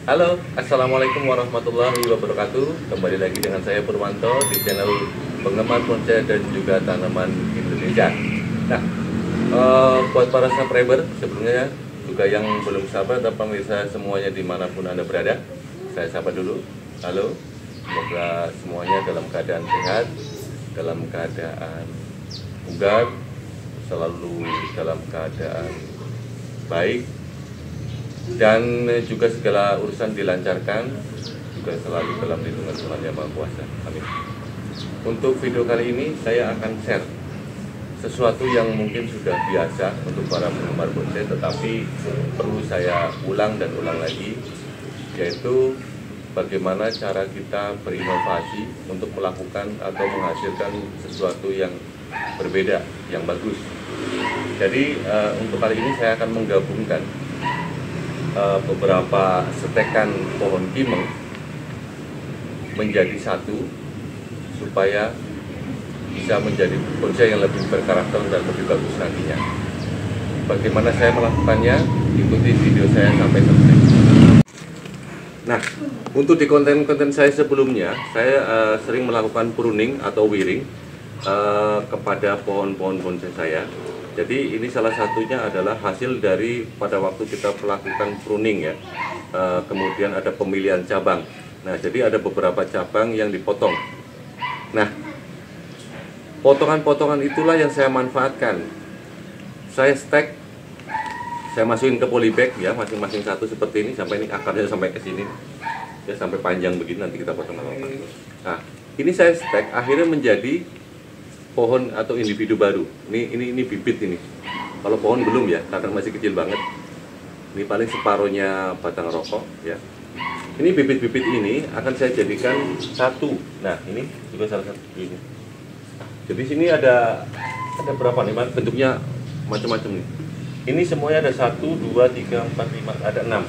Halo, Assalamualaikum warahmatullahi wabarakatuh. Kembali lagi dengan saya Purwanto di channel Penggemar Bonsai dan juga Tanaman Indonesia. Nah, buat para subscriber sebelumnya juga yang belum sahabat atau pemirsa semuanya dimanapun Anda berada, saya sapa dulu. Halo, semoga semuanya dalam keadaan sehat, dalam keadaan bugar, selalu dalam keadaan baik, dan juga segala urusan dilancarkan, juga selalu dalam lindungan Tuhan Yang Maha Kuasa. Amin. Untuk video kali ini saya akan share sesuatu yang mungkin sudah biasa untuk para penggemar bonsai, tetapi perlu saya ulang dan ulang lagi, yaitu bagaimana cara kita berinovasi untuk melakukan atau menghasilkan sesuatu yang berbeda, yang bagus. Jadi untuk kali ini saya akan menggabungkan beberapa setekan pohon kimeng menjadi satu supaya bisa menjadi bonsai yang lebih berkarakter dan lebih bagus nantinya. Bagaimana saya melakukannya? Ikuti video saya sampai selesai. Nah, untuk di konten-konten saya sebelumnya, saya sering melakukan pruning atau wiring kepada pohon-pohon bonsai saya. Jadi ini salah satunya adalah hasil dari pada waktu kita melakukan pruning ya. Kemudian ada pemilihan cabang. Nah, jadi ada beberapa cabang yang dipotong. Nah, potongan-potongan itulah yang saya manfaatkan. Saya stack, saya masukin ke polybag ya, masing-masing satu seperti ini, sampai ini akarnya sampai ke sini. Ya, sampai panjang begini, nanti kita potong apa-apa. Nah, ini saya stack akhirnya menjadi pohon atau individu baru. Ini bibit ini. Kalau pohon belum ya, karena masih kecil banget. Ini paling separohnya batang rokok ya. Ini bibit-bibit ini akan saya jadikan satu. Nah, ini juga salah satu ini. Jadi sini ada berapa nih? Bentuknya macam-macam nih. Ini semuanya ada 1, 2, 3, 4, 5, ada 6.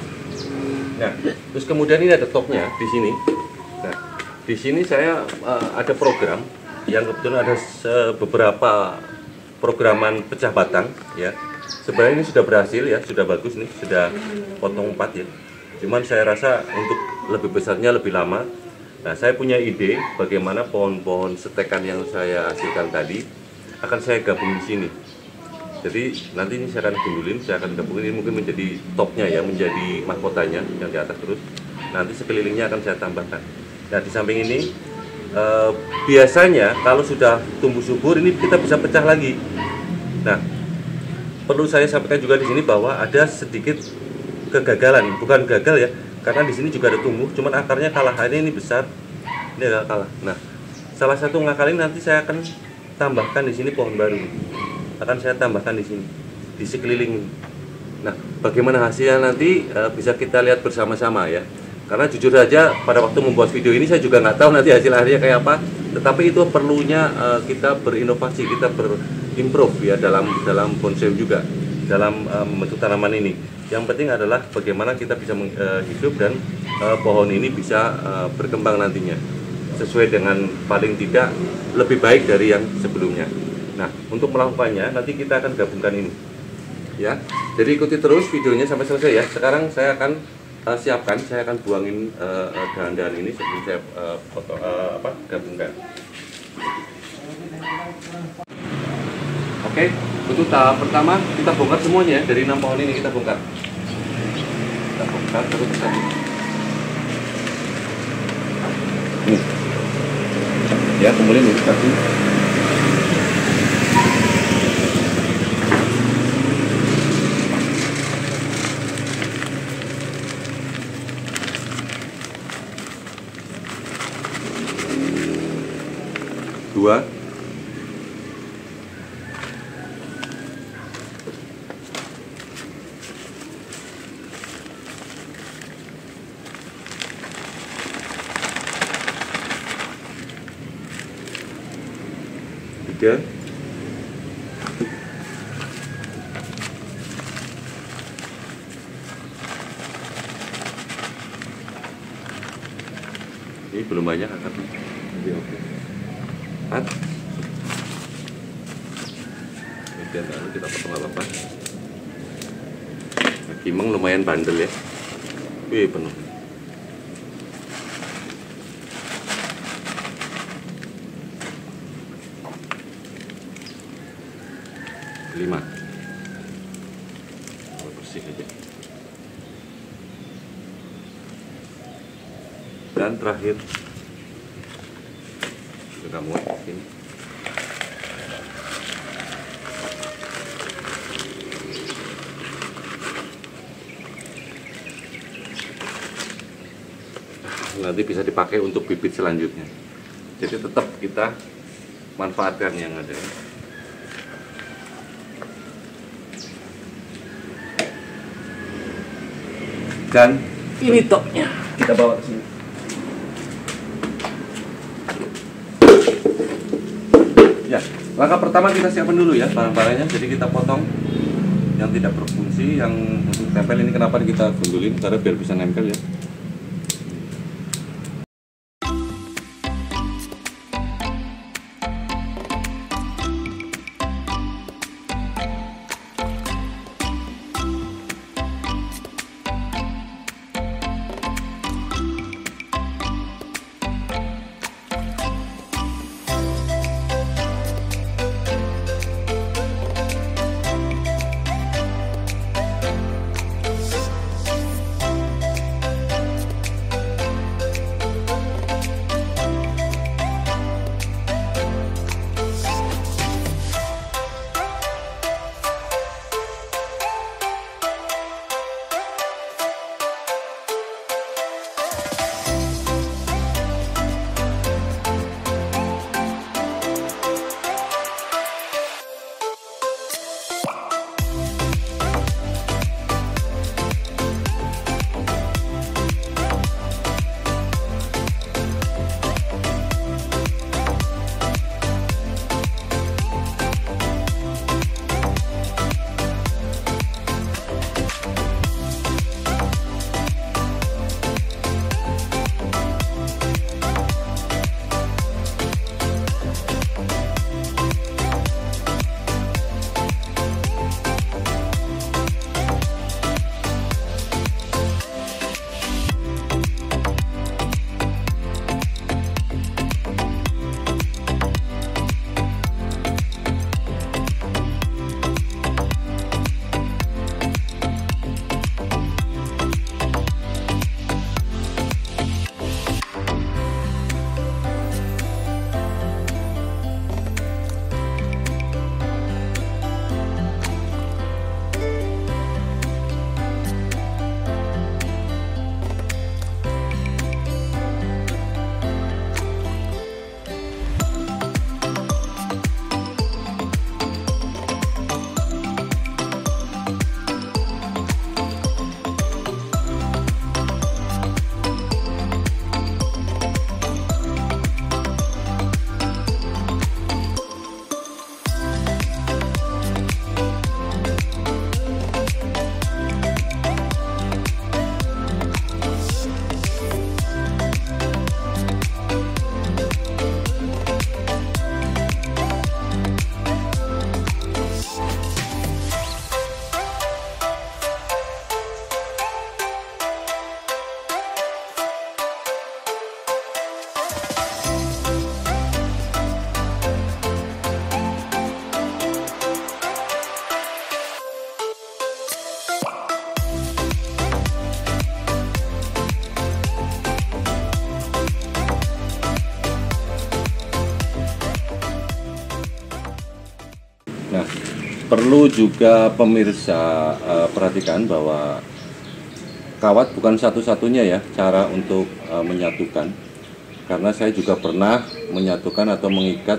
Nah, terus kemudian ini ada topnya di sini. Nah, di sini saya ada program yang kebetulan ada beberapa programan pecah batang ya. Sebenarnya ini sudah berhasil ya, sudah bagus nih, sudah potong 4 ya. Cuman saya rasa untuk lebih besarnya lebih lama. Nah, saya punya ide bagaimana pohon-pohon setekan yang saya hasilkan tadi akan saya gabung di sini. Jadi nanti ini saya akan gundulin, saya akan gabungin, ini mungkin menjadi topnya ya, menjadi mahkotanya yang di atas terus. Nanti sekelilingnya akan saya tambahkan. Nah, di samping ini biasanya kalau sudah tumbuh subur ini kita bisa pecah lagi. Nah, perlu saya sampaikan juga di sini bahwa ada sedikit kegagalan, bukan gagal ya, karena di sini juga ada tumbuh, cuman akarnya kalah. Ini besar, ini agak kalah. Nah, salah satu ngakalin nanti saya akan tambahkan di sini pohon baru, akan saya tambahkan di sini, di sekeliling. Nah, bagaimana hasilnya nanti bisa kita lihat bersama-sama ya. Karena jujur saja pada waktu membuat video ini saya juga nggak tahu nanti hasil akhirnya kayak apa. Tetapi itu perlunya kita berinovasi, kita berimprove ya dalam bonsai juga, dalam membentuk tanaman ini. Yang penting adalah bagaimana kita bisa hidup dan pohon ini bisa berkembang nantinya sesuai dengan paling tidak lebih baik dari yang sebelumnya. Nah, untuk melakukannya nanti kita akan gabungkan ini ya. Jadi ikuti terus videonya sampai selesai ya. Sekarang saya akan siapkan, saya akan buangin dahan-dahan ini sebelum saya gabungkan. Oke, untuk tahap pertama kita bongkar semuanya ya, dari 6 pohon ini kita bongkar. Kita bongkar terus satu. Nih. Ya, kemudian ini satu. Dua, tiga, ini belum banyak akarnya. Oke. 4. Kemudian lalu kita potong apa-apa. Nah, kimeng lumayan bandel ya. Wih, penuh. 5. Bersih aja. Dan terakhir sudah muat ini. Nanti bisa dipakai untuk bibit selanjutnya. Jadi tetap kita manfaatkan yang ada. Dan ini topnya kita bawa ke sini. Ya, langkah pertama kita siapkan dulu ya barang-barangnya. Jadi kita potong yang tidak berfungsi, yang untuk tempel ini kenapa kita gundulin karena biar bisa nempel ya. Nah, perlu juga pemirsa perhatikan bahwa kawat bukan satu-satunya ya cara untuk menyatukan, karena saya juga pernah menyatukan atau mengikat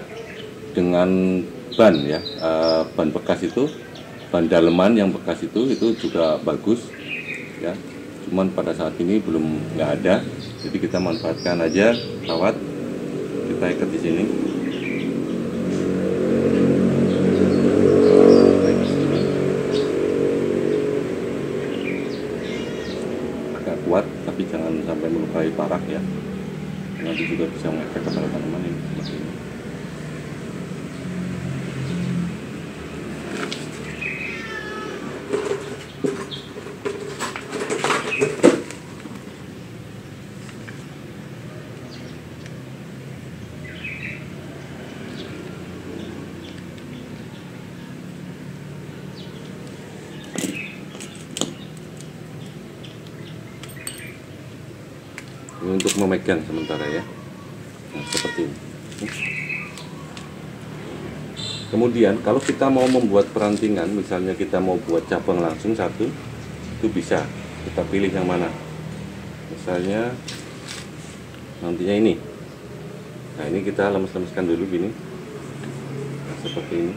dengan ban ya, ban bekas itu, ban daleman yang bekas itu juga bagus ya. Cuman pada saat ini belum nggak ada, jadi kita manfaatkan aja kawat, kita ikat di sini. Agak kuat, tapi jangan sampai melukai parah ya. Nanti juga bisa mengefek kepada tanaman ini seperti ini. Ini untuk memegang sementara ya. Nah, seperti ini. Kemudian kalau kita mau membuat perantingan, misalnya kita mau buat cabang langsung satu, itu bisa. Kita pilih yang mana. Misalnya nantinya ini. Nah, ini kita lemes-lemeskan dulu gini. Nah, seperti ini.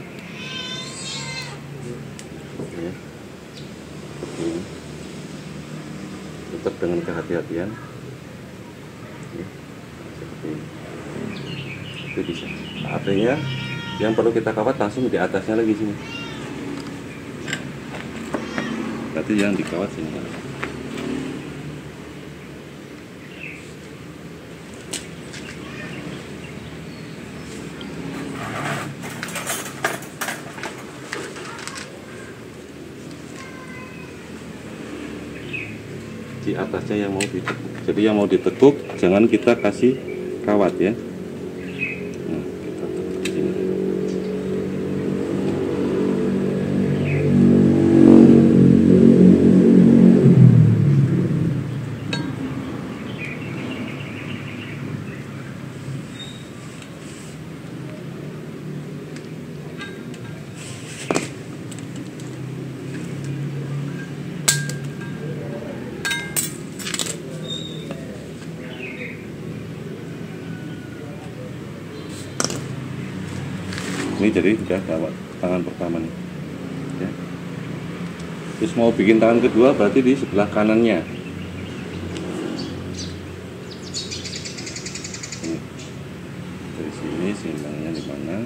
Ya. Seperti ini. Tetap dengan kehati-hatian. Ya. Seperti ini. Itu bisa. Artinya yang perlu kita kawat langsung di atasnya lagi sini. Berarti yang dikawat sini. Di atasnya yang mau ditekuk. Jadi yang mau ditekuk jangan kita kasih kawat ya. Nah, kita tekuk di sini. Ini jadi sudah tangan pertama nih ya. Terus mau bikin tangan kedua berarti di sebelah kanannya ini. Dari sini seimbangnya di mana,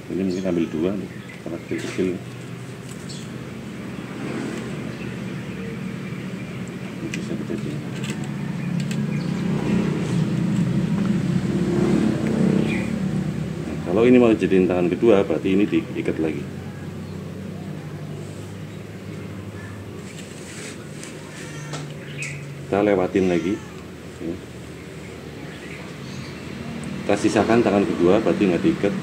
ini mungkin ambil dua nih karena kecil-kecil. Ini bisa kita sini. Kalau ini mau jadiin tangan kedua, berarti ini diikat lagi. Kita lewatin lagi. Kita sisakan tangan kedua, berarti nggak diikat.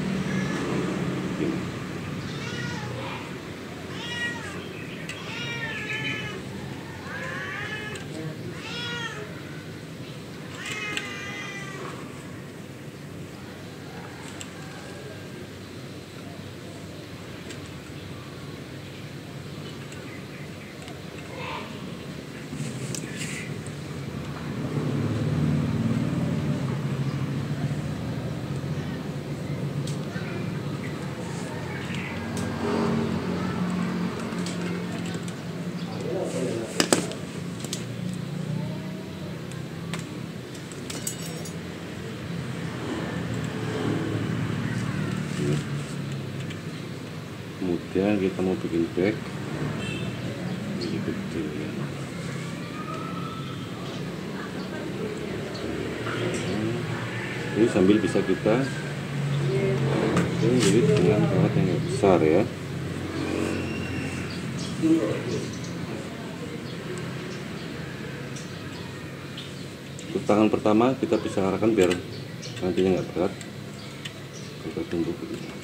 Kemudian kita mau bikin bag ini kecil ya. Ini sambil bisa kita jepit dengan kawat yang besar ya. Untuk tangan pertama kita bisa arahkan biar nantinya nggak berat. Kita tumbuk begini.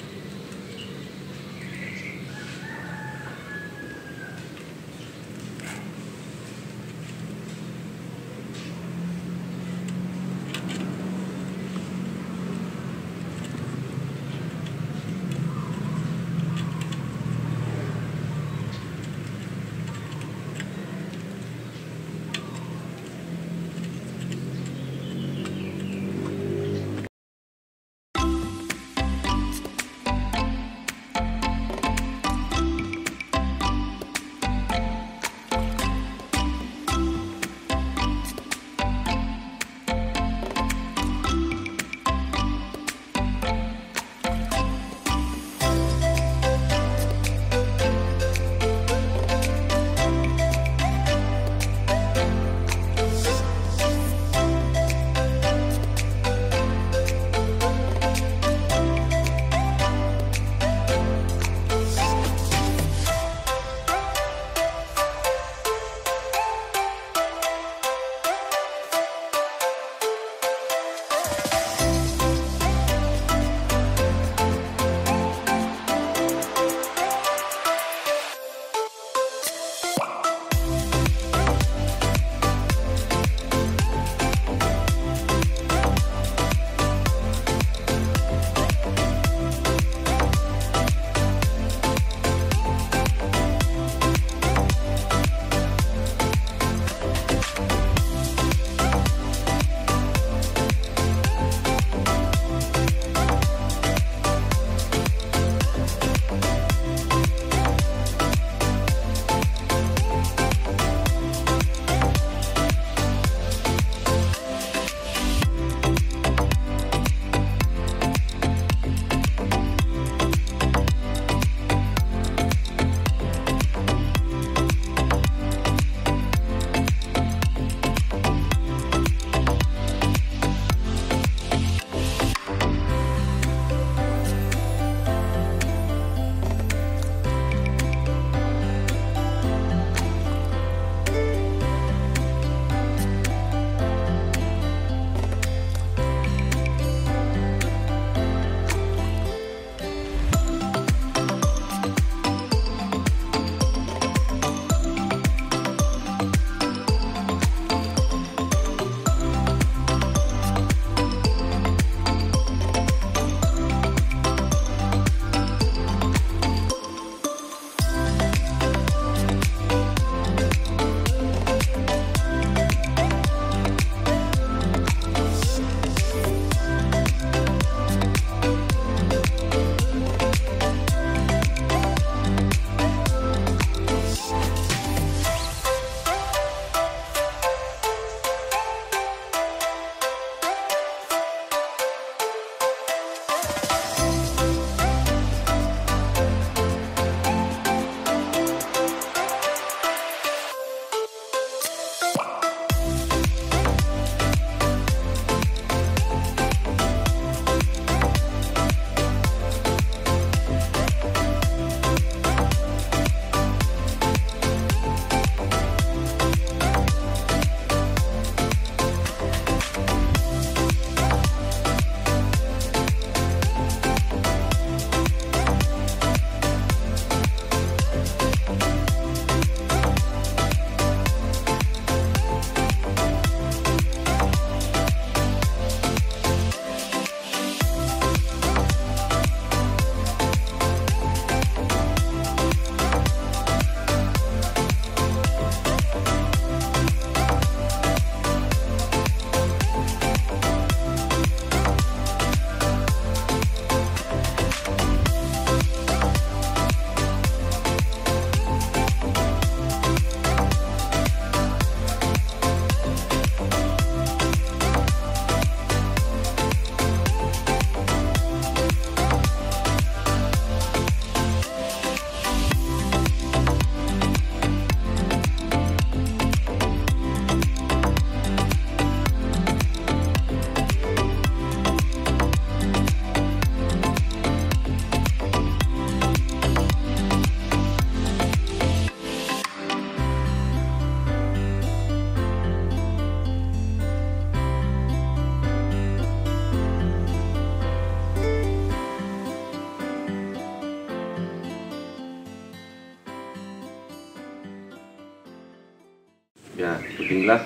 beginilah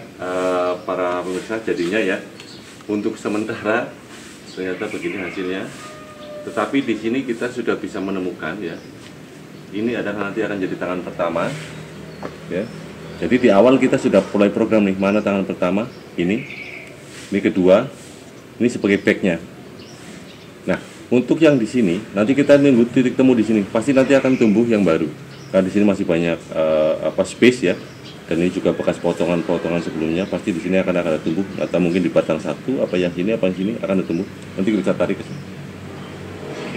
para pemirsa jadinya ya. Untuk sementara ternyata begini hasilnya. Tetapi di sini kita sudah bisa menemukan ya. Ini adalah nanti akan jadi tangan pertama ya. Jadi di awal kita sudah mulai program nih, mana tangan pertama, ini kedua, ini sebagai backnya. Nah, untuk yang di sini nanti kita nunggu titik temu di sini, pasti nanti akan tumbuh yang baru. Karena di sini masih banyak space ya. Dan ini juga bekas potongan-potongan sebelumnya, pasti di sini akan ada tumbuh, atau mungkin di batang satu, apa yang sini, apa yang sini akan ada tumbuh. Nanti kita tarik ke sini.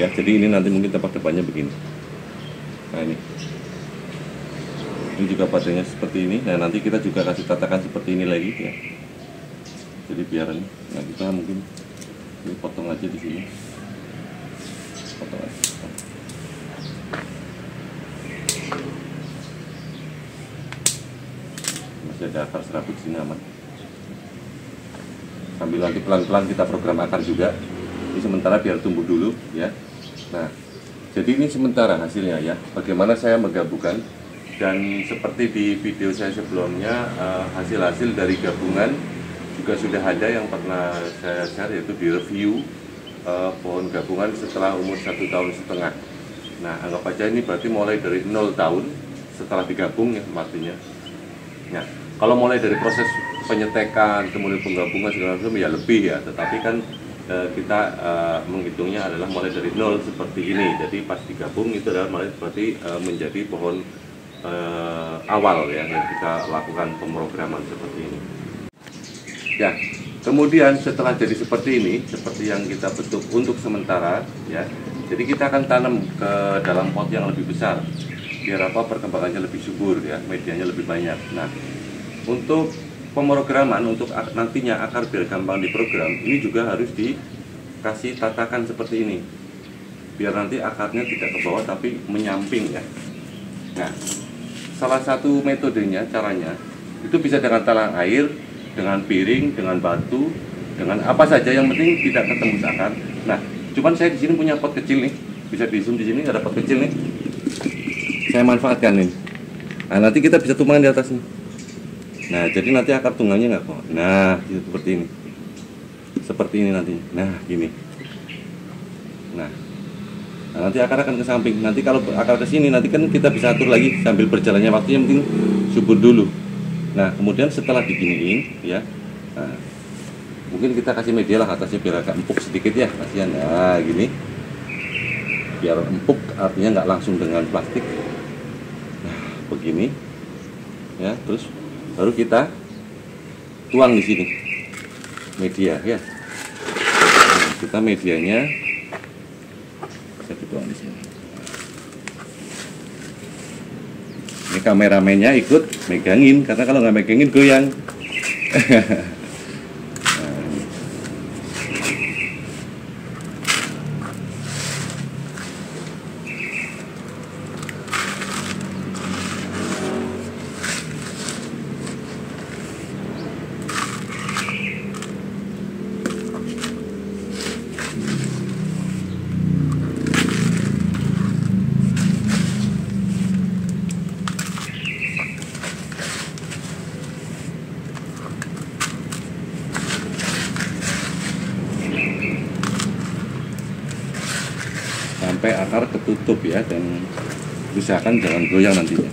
Ya, jadi ini nanti mungkin tempat depannya begini. Nah ini juga batangnya seperti ini. Nah nanti kita juga kasih tatakan seperti ini lagi ya. Jadi biar ini, nah kita mungkin ini potong aja di sini. Potong aja. Ada akar serabut sini aman. Sambil nanti pelan-pelan kita program akar juga. Ini sementara biar tumbuh dulu ya. Nah, jadi ini sementara hasilnya ya. Bagaimana saya menggabungkan, dan seperti di video saya sebelumnya, hasil-hasil dari gabungan juga sudah ada yang pernah saya share, yaitu di review pohon gabungan setelah umur 1,5 tahun. Nah, anggap aja ini berarti mulai dari 0 tahun setelah digabung ya artinya. Nah, kalau mulai dari proses penyetekan, kemudian penggabungan segala macam ya lebih ya, tetapi kan kita menghitungnya adalah mulai dari 0 seperti ini. Jadi pas digabung itu adalah mulai seperti menjadi pohon awal ya, yang kita lakukan pemrograman seperti ini. Ya, kemudian setelah jadi seperti ini, seperti yang kita bentuk untuk sementara ya, jadi kita akan tanam ke dalam pot yang lebih besar. Biar apa, perkembangannya lebih subur ya, medianya lebih banyak. Nah, untuk pemrograman, untuk nantinya akar biar gampang diprogram, ini juga harus dikasih tatakan seperti ini, biar nanti akarnya tidak ke bawah tapi menyamping ya. Nah, salah satu metodenya, caranya itu bisa dengan talang air, dengan piring, dengan batu, dengan apa saja, yang penting tidak ketembus akar. Nah, cuman saya di sini punya pot kecil nih, bisa di zoom di sini, ada pot kecil nih. Saya manfaatkan nih. Nah, nanti kita bisa tumbangkan di atas nih. Nah, jadi nanti akar tunggangnya nggak kok. Nah, seperti ini. Seperti ini nanti. Nah, gini. Nah, nanti akar akan ke samping. Nanti kalau akar ke sini, nanti kan kita bisa atur lagi sambil berjalannya waktunya, mungkin subur dulu. Nah, kemudian setelah diginiin, ya. Nah, mungkin kita kasih media lah atasnya biar agak empuk sedikit ya, kasihan. Nah, gini. Biar empuk, artinya nggak langsung dengan plastik. Nah, begini. Ya, terus baru kita tuang di sini media ya. Nah, kita medianya saya tuang di sini. Ini kameramennya ikut megangin, karena kalau nggak megangin goyang. Sampai akar ketutup ya, dan usahakan jangan goyang nantinya.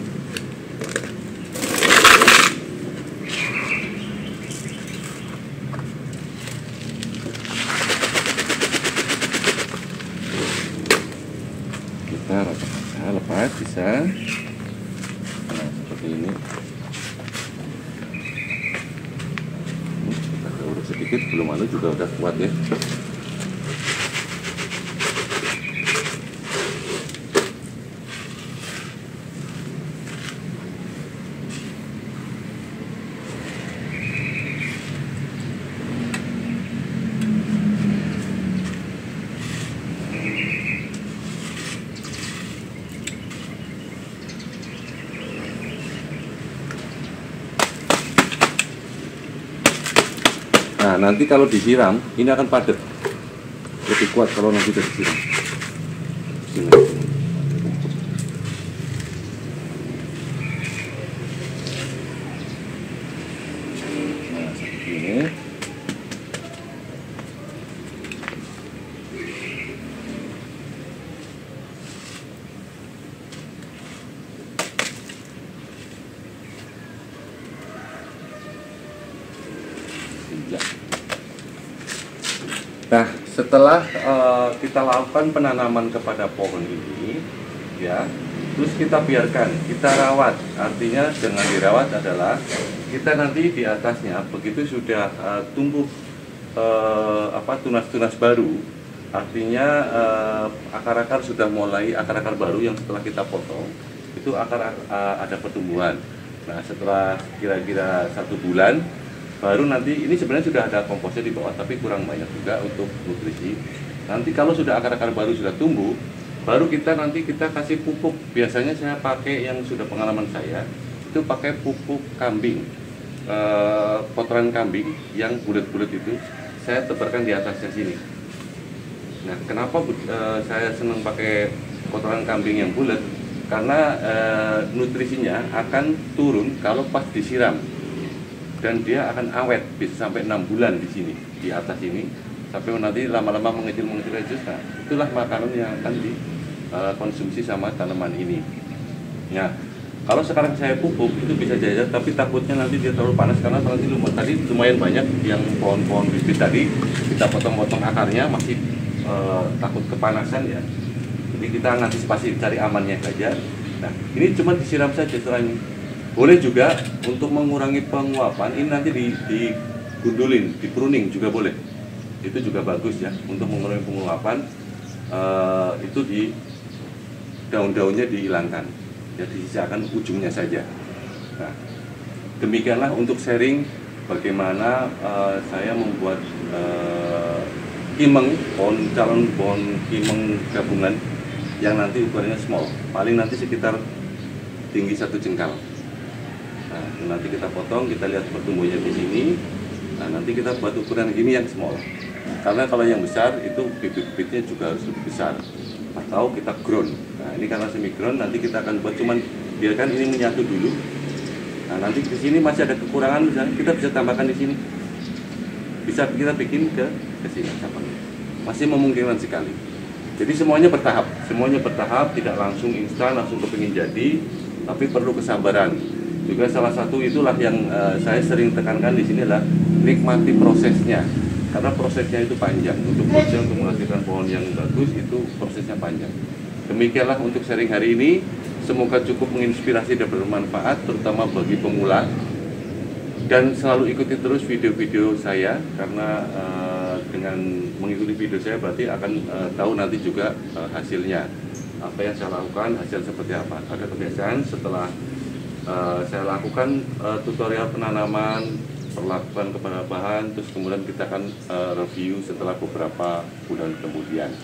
Kita rata-rata lepas bisa. Nah, seperti ini. Kita urut sedikit, belum anu juga udah kuat ya. Nah, nanti kalau disiram, ini akan padat. Lebih kuat kalau nanti sudah disiram. Sini. Nah, setelah kita lakukan penanaman kepada pohon ini, ya, terus kita biarkan, kita rawat. Artinya dengan dirawat adalah kita nanti di atasnya begitu sudah tumbuh tunas-tunas baru, artinya akar-akar sudah mulai, akar-akar baru yang setelah kita potong itu ada pertumbuhan. Nah, setelah kira-kira 1 bulan baru nanti, ini sebenarnya sudah ada komposnya di bawah tapi kurang banyak juga untuk nutrisi. Nanti kalau sudah akar-akar baru sudah tumbuh, baru kita kasih pupuk. Biasanya saya pakai, yang sudah pengalaman saya itu pakai pupuk kambing, kotoran kambing yang bulat-bulat itu saya tebarkan di atasnya sini. Nah, kenapa saya senang pakai kotoran kambing yang bulat? Karena nutrisinya akan turun kalau pas disiram, dan dia akan awet bisa sampai 6 bulan di sini, di atas ini, sampai nanti lama-lama mengecil. Nah, itulah makanan yang akan dikonsumsi sama tanaman ini. Nah, kalau sekarang saya pupuk itu bisa jajar, tapi takutnya nanti dia terlalu panas karena nanti tadi lumayan banyak yang pohon-pohon bibit tadi kita potong-potong akarnya, masih takut kepanasan ya. Jadi kita antisipasi, cari amannya saja. Nah, ini cuma disiram saja setelah ini. Boleh juga untuk mengurangi penguapan, ini nanti digundulin, di pruning juga boleh. Itu juga bagus ya, untuk mengurangi penguapan. Itu di daun-daunnya dihilangkan, jadi sisakan ujungnya saja. Nah, demikianlah untuk sharing bagaimana saya membuat kimeng, calon pohon kimeng gabungan yang nanti ukurannya small, paling nanti sekitar tinggi 1 jengkal. Nah, nanti kita potong, kita lihat pertumbuhannya di sini. Nah, nanti kita buat ukuran gini yang small. Karena kalau yang besar itu bibit-bibitnya juga harus lebih besar. Atau kita ground. Nah, ini karena semi ground, nanti kita akan buat, cuman biarkan ini menyatu dulu. Nah, nanti di sini masih ada kekurangan, misalnya kita bisa tambahkan di sini. Bisa kita bikin ke sini cabangnya. Masih memungkinkan sekali. Jadi semuanya bertahap, tidak langsung instan, langsung kepingin jadi, tapi perlu kesabaran. Juga salah satu itulah yang saya sering tekankan di sini adalah nikmati prosesnya, karena prosesnya itu panjang. Untuk menghasilkan pohon yang bagus itu prosesnya panjang. Demikianlah untuk sharing hari ini, semoga cukup menginspirasi dan bermanfaat, terutama bagi pemula. Dan selalu ikuti terus video-video saya, karena dengan mengikuti video saya berarti akan tahu nanti juga hasilnya, apa yang saya lakukan, hasil seperti apa. Ada kebiasaan setelah saya lakukan tutorial penanaman, perlakuan kepada bahan, terus kemudian kita akan review setelah beberapa bulan kemudian.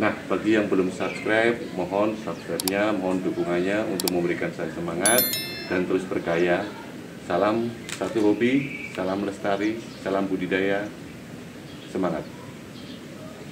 Nah, bagi yang belum subscribe, mohon subscribe-nya, mohon dukungannya untuk memberikan saya semangat dan terus berkaya. Salam satu hobi, salam lestari, salam budidaya, semangat.